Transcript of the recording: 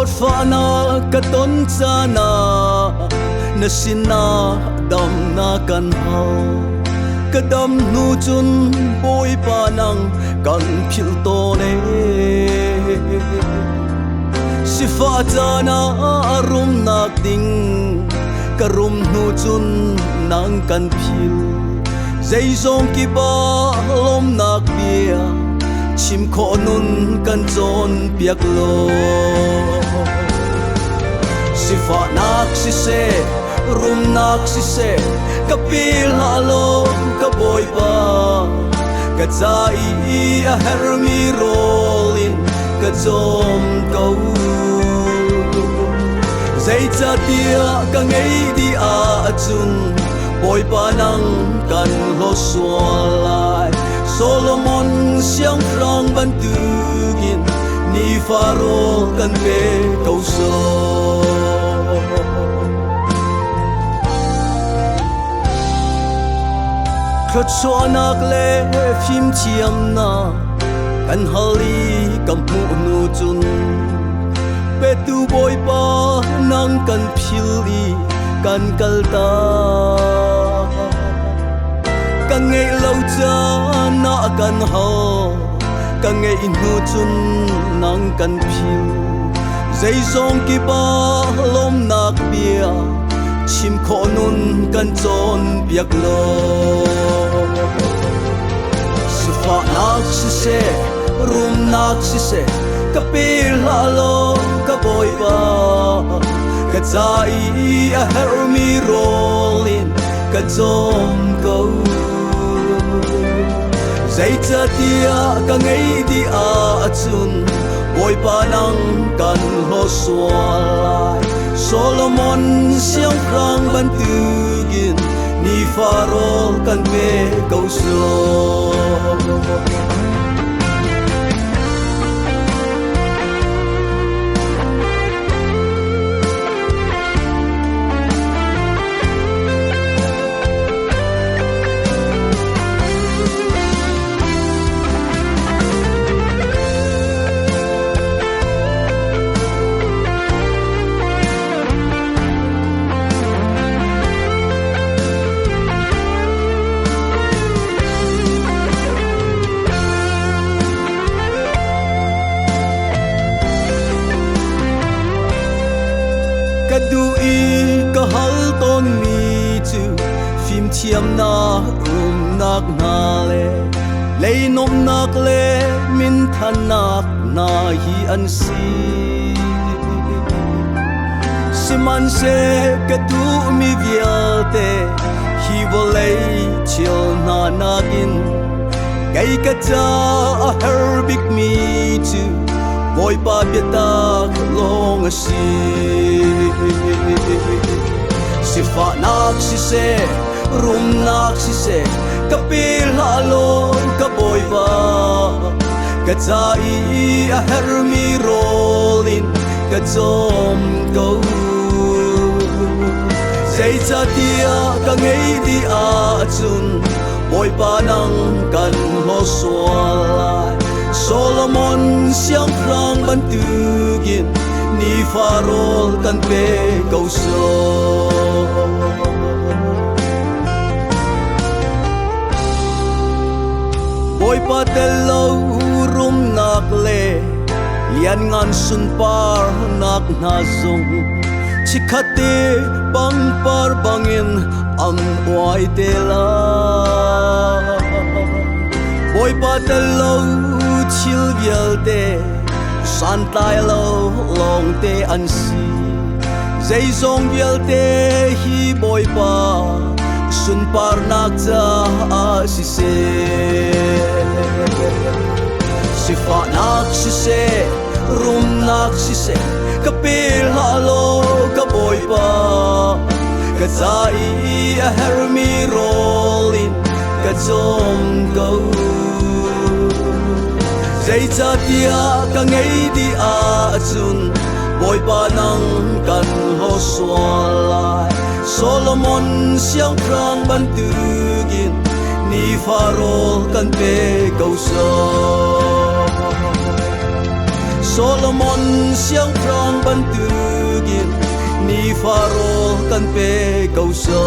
Lord fana katon sana na sina dam na kan hau kadam nu chun boy panang kan phil to ne sifa jana arum nak ding karum nu chun nang kan phil zai zong ki ba lom nak bia chim kho nun kan zon piak lo sifa nak si se rum nak si se kapil halo ka boy ba ka zai a hermi rolin ka zom kau zai cha tia ka ngei di a chun boy pa nang kan lo sualai Solomon siang frang ban tugin ni farol kan be kau so Khot so nak le phim chiam na kan hali kam pu nu chun pe tu boy pa nang kan phili kan kalta kan ngei lâu cha na kan ho kan ngei nu chun nang kan phil zai zong ki ba lom nak bia chim kho nun kan chon biak lo sifa nak si se rum nak si se kapil halo ka boy ba ka zai a hermi rolin ka zom go zai cha tia ka ngei di a chun boy pa nang kan ho sualai Solomon siang krang ban tugin ni farol kan be kau so kadui ka hal ton mi chu phim chiam na rum nak na le lei nom nak le min than nak na hi an si siman se kadu mi viate hi volei chil na nagin gai ka cha a her big me chu boy pa biata long si sifa nak si se rum nak si se kapil halo ka boy ba ka zai a hermi rolin ka zom go zai cha tia ka ngei di a chun boy pa nang kan ho sualai Solomon siang frang ban tugin ni farol kan pe kau so boy pa telo rum nak le lian ngan sun par nak na zong chikhate bang par bangin ang oai tela boy pa telo chil vial te san tai lo long te an si zai zong vial te hi boy pa sun par nak cha a si se sifa nak si se rum nak si se kapil halo ka boy pa ka zai a hermi rolin ka zom go zai cha tia ka ngei di a chun boy pa nang kan ho sualai Solomon siang krang ban tugin ni farol kan pe kau so Solomon siang prang ban tu gin ni faro kan pe kau so